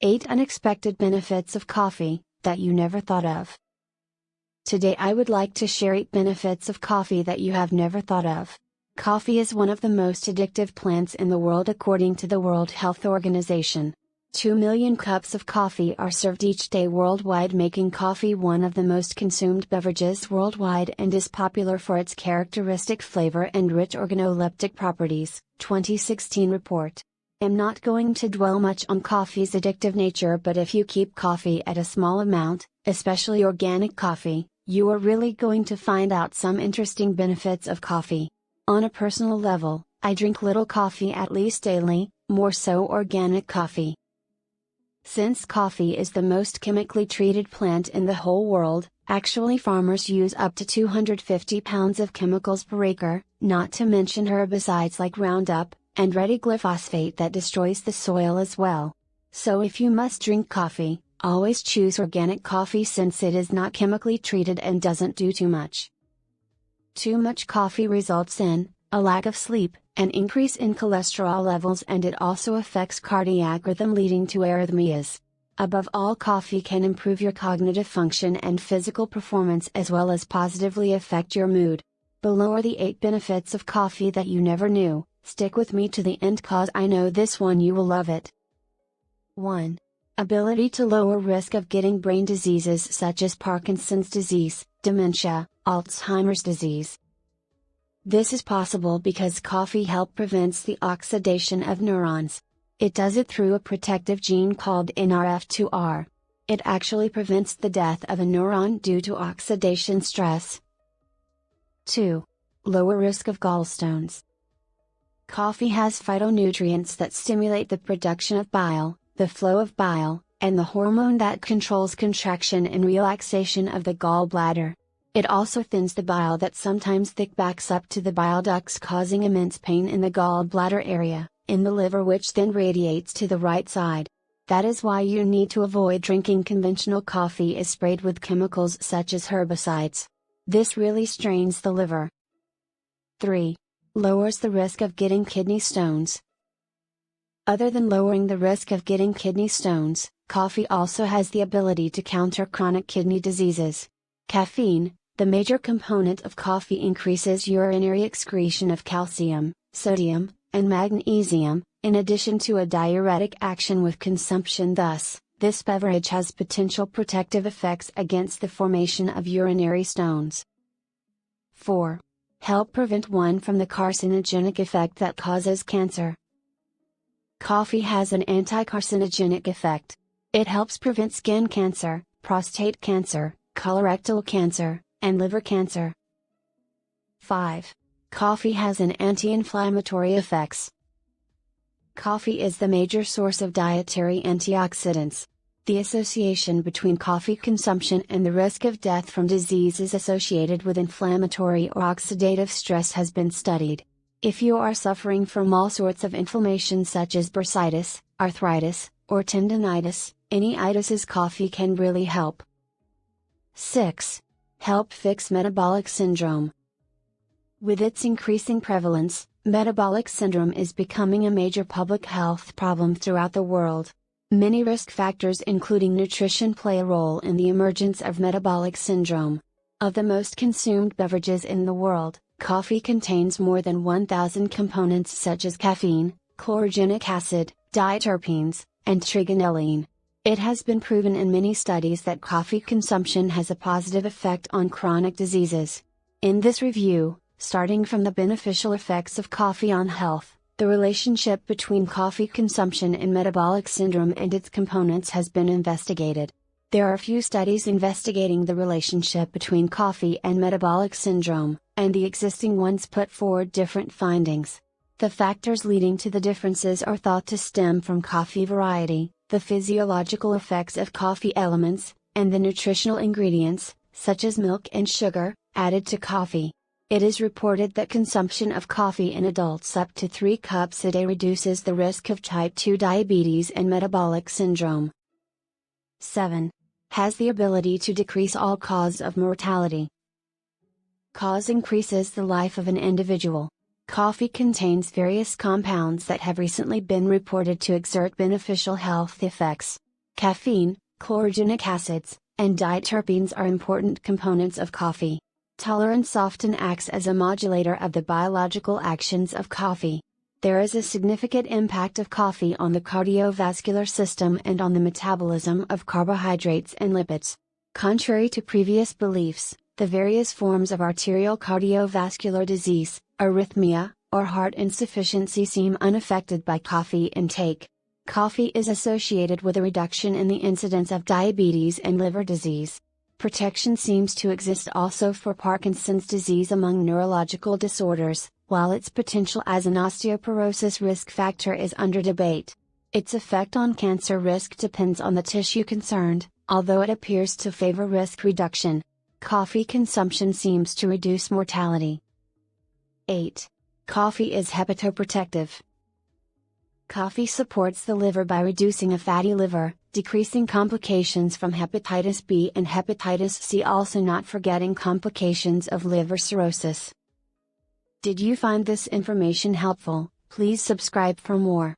8 Unexpected Benefits of Coffee, that you never thought of. Today I would like to share 8 benefits of coffee that you have never thought of. Coffee is one of the most addictive plants in the world according to the World Health Organization. 2 million cups of coffee are served each day worldwide, making coffee one of the most consumed beverages worldwide, and is popular for its characteristic flavor and rich organoleptic properties, 2016 report. I'm not going to dwell much on coffee's addictive nature, but if you keep coffee at a small amount, especially organic coffee, you are really going to find out some interesting benefits of coffee. On a personal level, I drink little coffee at least daily, more so organic coffee. Since coffee is the most chemically treated plant in the whole world, actually farmers use up to 250 pounds of chemicals per acre, not to mention herbicides like Roundup, and ready glyphosate that destroys the soil as well. So if you must drink coffee, always choose organic coffee since it is not chemically treated and doesn't do too much. Too much coffee results in a lack of sleep, an increase in cholesterol levels, and it also affects cardiac rhythm, leading to arrhythmias. Above all, coffee can improve your cognitive function and physical performance as well as positively affect your mood. Below are the 8 benefits of coffee that you never knew. Stick with me to the end cause I know this one you will love it. 1. Ability to lower risk of getting brain diseases such as Parkinson's disease, dementia, Alzheimer's disease. This is possible because coffee helps prevent the oxidation of neurons. It does it through a protective gene called NRF2R. It actually prevents the death of a neuron due to oxidation stress. 2. Lower risk of gallstones. Coffee has phytonutrients that stimulate the production of bile, the flow of bile, and the hormone that controls contraction and relaxation of the gallbladder. It also thins the bile that sometimes thick backs up to the bile ducts, causing immense pain in the gallbladder area, in the liver, which then radiates to the right side. That is why you need to avoid drinking conventional coffee is sprayed with chemicals such as herbicides. This really strains the liver. 3. Lowers the risk of getting kidney stones. Other than lowering the risk of getting kidney stones, coffee also has the ability to counter chronic kidney diseases. Caffeine, the major component of coffee, increases urinary excretion of calcium, sodium, and magnesium, in addition to a diuretic action with consumption. Thus, this beverage has potential protective effects against the formation of urinary stones. 4. Help prevent one from the carcinogenic effect that causes cancer. Coffee has an anti-carcinogenic effect. It helps prevent skin cancer, prostate cancer, colorectal cancer, and liver cancer. 5. Coffee has an anti-inflammatory effects. Coffee is the major source of dietary antioxidants. The association between coffee consumption and the risk of death from diseases associated with inflammatory or oxidative stress has been studied. If you are suffering from all sorts of inflammation such as bursitis, arthritis, or tendonitis, any itis, coffee can really help. 6. Help fix metabolic syndrome. With its increasing prevalence, metabolic syndrome is becoming a major public health problem throughout the world. Many risk factors including nutrition play a role in the emergence of metabolic syndrome. Of the most consumed beverages in the world, coffee contains more than 1,000 components such as caffeine, chlorogenic acid, diterpenes, and trigonelline. It has been proven in many studies that coffee consumption has a positive effect on chronic diseases. In this review, starting from the beneficial effects of coffee on health, the relationship between coffee consumption and metabolic syndrome and its components has been investigated. There are few studies investigating the relationship between coffee and metabolic syndrome, and the existing ones put forward different findings. The factors leading to the differences are thought to stem from coffee variety, the physiological effects of coffee elements, and the nutritional ingredients, such as milk and sugar, added to coffee. It is reported that consumption of coffee in adults up to 3 cups a day reduces the risk of type 2 diabetes and metabolic syndrome. 7. Has the ability to decrease all cause of mortality. Cause increases the life of an individual. Coffee contains various compounds that have recently been reported to exert beneficial health effects. Caffeine, chlorogenic acids, and diterpenes are important components of coffee. Tolerance often acts as a modulator of the biological actions of coffee. There is a significant impact of coffee on the cardiovascular system and on the metabolism of carbohydrates and lipids. Contrary to previous beliefs, the various forms of arterial cardiovascular disease, arrhythmia, or heart insufficiency seem unaffected by coffee intake. Coffee is associated with a reduction in the incidence of diabetes and liver disease. Protection seems to exist also for Parkinson's disease among neurological disorders, while its potential as an osteoporosis risk factor is under debate. Its effect on cancer risk depends on the tissue concerned, although it appears to favor risk reduction. Coffee consumption seems to reduce mortality. 8. Coffee is hepatoprotective. Coffee supports the liver by reducing a fatty liver, decreasing complications from hepatitis B and hepatitis C, also not forgetting complications of liver cirrhosis. Did you find this information helpful? Please subscribe for more.